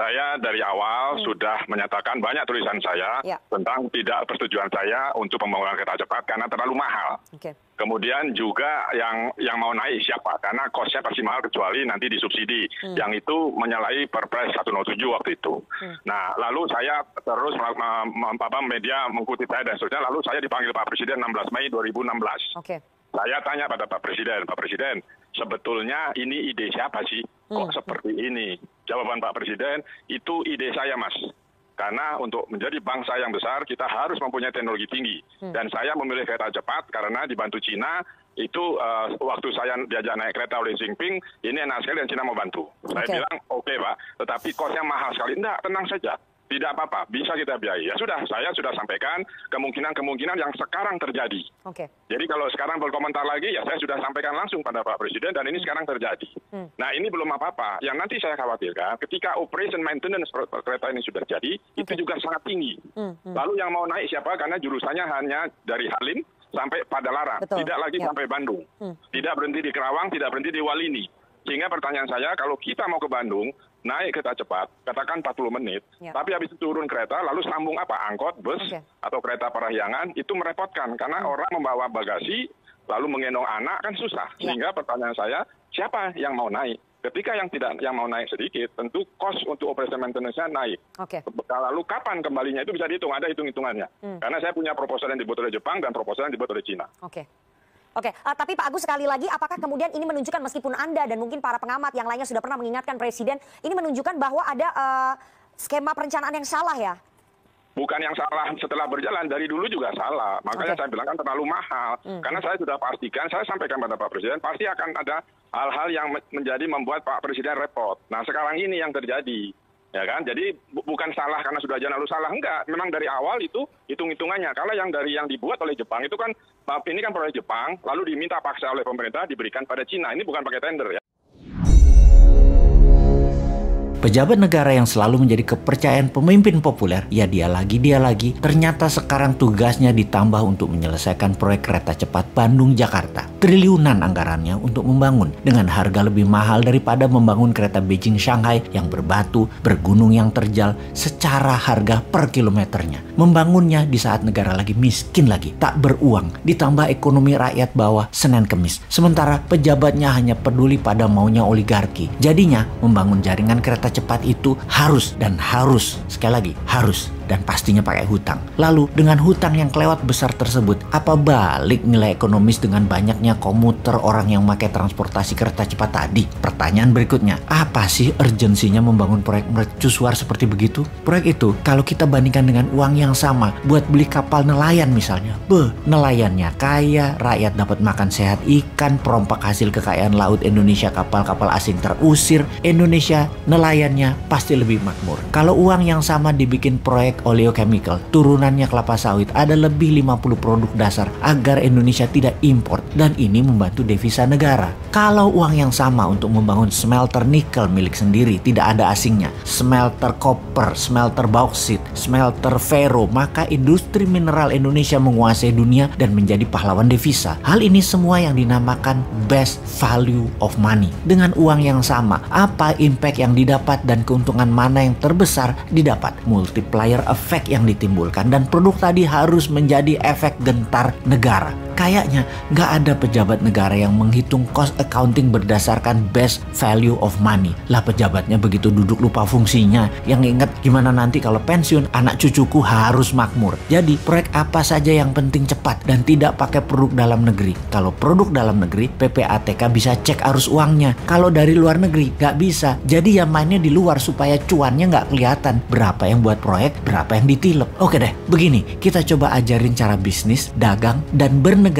Saya dari awal sudah menyatakan banyak tulisan saya tentang tidak persetujuan saya untuk pembangunan kereta cepat karena terlalu mahal. Kemudian juga yang mau naik siapa? Karena kosnya pasti mahal kecuali nanti disubsidi. Yang itu menyalahi Perpres 107 waktu itu. Nah, lalu saya terus media mengikuti saya dan seterusnya. Lalu saya dipanggil Pak Presiden 16 Mei 2016. Saya tanya pada Pak Presiden, sebetulnya ini ide siapa sih? Kok seperti ini? Jawaban Pak Presiden, itu ide saya, Mas. Karena untuk menjadi bangsa yang besar, kita harus mempunyai teknologi tinggi. Dan saya memilih kereta cepat karena dibantu Cina, itu waktu saya diajak naik kereta oleh Xi Jinping, ini enak sekali dan Cina mau bantu. Saya bilang, oke Pak, tetapi kosnya mahal sekali. Enggak, tenang saja. Tidak apa-apa, bisa kita biayai. Ya sudah, saya sudah sampaikan kemungkinan-kemungkinan yang sekarang terjadi. Jadi kalau sekarang berkomentar lagi, ya saya sudah sampaikan langsung pada Pak Presiden dan ini sekarang terjadi. Nah ini belum apa-apa. Yang nanti saya khawatirkan, ketika operation maintenance kereta ini sudah jadi, itu juga sangat tinggi. Lalu yang mau naik siapa? Karena jurusannya hanya dari Halim sampai Padalarang, tidak lagi sampai Bandung. Tidak berhenti di Kerawang, tidak berhenti di Walini. Sehingga pertanyaan saya, kalau kita mau ke Bandung, naik kereta cepat, katakan 40 menit, tapi habis itu turun kereta, lalu sambung apa? Angkot, bus, atau kereta parahyangan, itu merepotkan. Karena orang membawa bagasi, lalu menggendong anak, kan susah. Sehingga pertanyaan saya, siapa yang mau naik? Ketika yang mau naik sedikit, tentu cost untuk operation maintenance-nya naik. Lalu kapan kembalinya itu bisa dihitung, ada hitung-hitungannya. Karena saya punya proposal yang dibuat oleh Jepang dan proposal yang dibuat oleh Cina. Tapi Pak Agus sekali lagi, apakah kemudian ini menunjukkan meskipun Anda dan mungkin para pengamat yang lainnya sudah pernah mengingatkan Presiden, ini menunjukkan bahwa ada skema perencanaan yang salah ya? Bukan yang salah setelah berjalan, dari dulu juga salah. Makanya saya bilang kan terlalu mahal. Karena saya sudah pastikan, saya sampaikan pada Pak Presiden, pasti akan ada hal-hal yang membuat Pak Presiden repot. Nah sekarang ini yang terjadi. Ya kan, jadi bukan salah karena sudah jalan lalu salah, enggak. Memang dari awal itu hitung-hitungannya. Kalau yang dibuat oleh Jepang itu kan, ini kan proyek Jepang, lalu diminta paksa oleh pemerintah diberikan pada Cina. Ini bukan pakai tender ya. Pejabat negara yang selalu menjadi kepercayaan pemimpin populer, ya dia lagi, ternyata sekarang tugasnya ditambah untuk menyelesaikan proyek kereta cepat Bandung-Jakarta. Triliunan anggarannya untuk membangun dengan harga lebih mahal daripada membangun kereta Beijing-Shanghai yang berbatu, bergunung yang terjal secara harga per kilometernya. Membangunnya di saat negara lagi miskin lagi, tak beruang, ditambah ekonomi rakyat bawah Senin Kemis. Sementara pejabatnya hanya peduli pada maunya oligarki. Jadinya membangun jaringan kereta cepat itu harus, sekali lagi harus, dan pastinya pakai hutang. Lalu dengan hutang yang kelewat besar tersebut, apa balik nilai ekonomis dengan banyaknya komuter orang yang pakai transportasi kereta cepat tadi? Pertanyaan berikutnya, apa sih urgensinya membangun proyek mercusuar seperti begitu? Proyek itu kalau kita bandingkan dengan uang yang sama buat beli kapal nelayan misalnya, nelayannya kaya, rakyat dapat makan sehat ikan, perompak hasil kekayaan laut Indonesia, kapal-kapal asing terusir, Indonesia nelayannya pasti lebih makmur. Kalau uang yang sama dibikin proyek oleochemical, turunannya kelapa sawit, ada lebih 50 produk dasar agar Indonesia tidak impor, dan ini membantu devisa negara. Kalau uang yang sama untuk membangun smelter nikel milik sendiri, tidak ada asingnya, smelter koper, smelter bauksit, smelter ferro, maka industri mineral Indonesia menguasai dunia dan menjadi pahlawan devisa. Hal ini semua yang dinamakan best value of money. Dengan uang yang sama, apa impact yang didapat dan keuntungan mana yang terbesar didapat? Multiplier efek yang ditimbulkan, dan produk tadi harus menjadi efek gentar negara. Kayaknya nggak ada pejabat negara yang menghitung cost accounting berdasarkan best value of money. Lah pejabatnya begitu duduk lupa fungsinya. Yang ingat gimana nanti kalau pensiun anak cucuku harus makmur. Jadi proyek apa saja yang penting cepat dan tidak pakai produk dalam negeri. Kalau produk dalam negeri, PPATK bisa cek arus uangnya. Kalau dari luar negeri nggak bisa. Jadi ya mainnya di luar supaya cuannya nggak kelihatan. Berapa yang buat proyek, berapa yang ditilep. Oke deh, begini kita coba ajarin cara bisnis, dagang, dan bernegara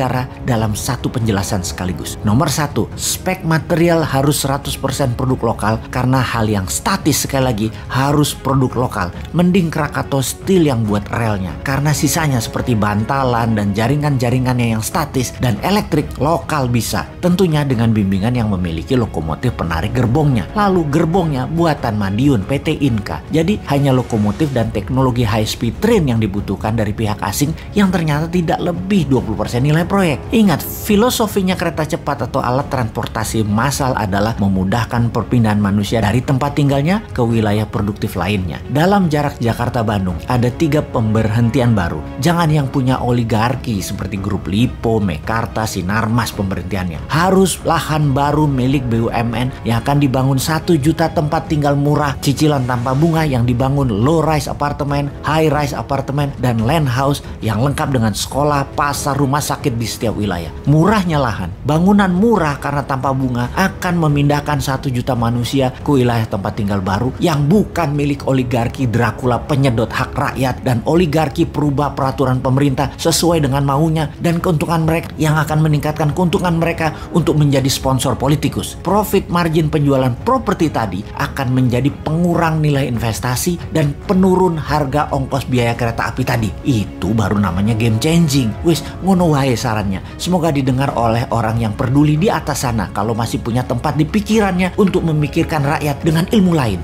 dalam satu penjelasan sekaligus. Nomor 1, spek material harus 100% produk lokal karena hal yang statis sekali lagi harus produk lokal. Mending Krakatau Steel yang buat relnya karena sisanya seperti bantalan dan jaringan-jaringannya yang statis dan elektrik lokal bisa. Tentunya dengan bimbingan yang memiliki lokomotif penarik gerbongnya. Lalu gerbongnya buatan Madiun PT Inka. Jadi hanya lokomotif dan teknologi teknologi high speed train yang dibutuhkan dari pihak asing yang ternyata tidak lebih 20% nilai proyek. Ingat, filosofinya kereta cepat atau alat transportasi massal adalah memudahkan perpindahan manusia dari tempat tinggalnya ke wilayah produktif lainnya. Dalam jarak Jakarta-Bandung, ada 3 pemberhentian baru. Jangan yang punya oligarki seperti grup Lipo, Mekarta, Sinarmas pemberhentiannya. Harus lahan baru milik BUMN yang akan dibangun 1 juta tempat tinggal murah, cicilan tanpa bunga yang dibangun low rise apartemen, high rise apartemen, dan land house yang lengkap dengan sekolah, pasar, rumah sakit di setiap wilayah. Murahnya lahan, bangunan murah karena tanpa bunga akan memindahkan 1 juta manusia ke wilayah tempat tinggal baru yang bukan milik oligarki Dracula penyedot hak rakyat dan oligarki perubah peraturan pemerintah sesuai dengan maunya dan keuntungan mereka yang akan meningkatkan keuntungan mereka untuk menjadi sponsor politikus. Profit margin penjualan properti tadi akan menjadi pengurang nilai investasi dan penurun harga ongkos biaya kereta api tadi. Itu baru namanya game changing. Wis, ngono wae sarannya. Semoga didengar oleh orang yang peduli di atas sana kalau masih punya tempat di pikirannya untuk memikirkan rakyat dengan ilmu lain.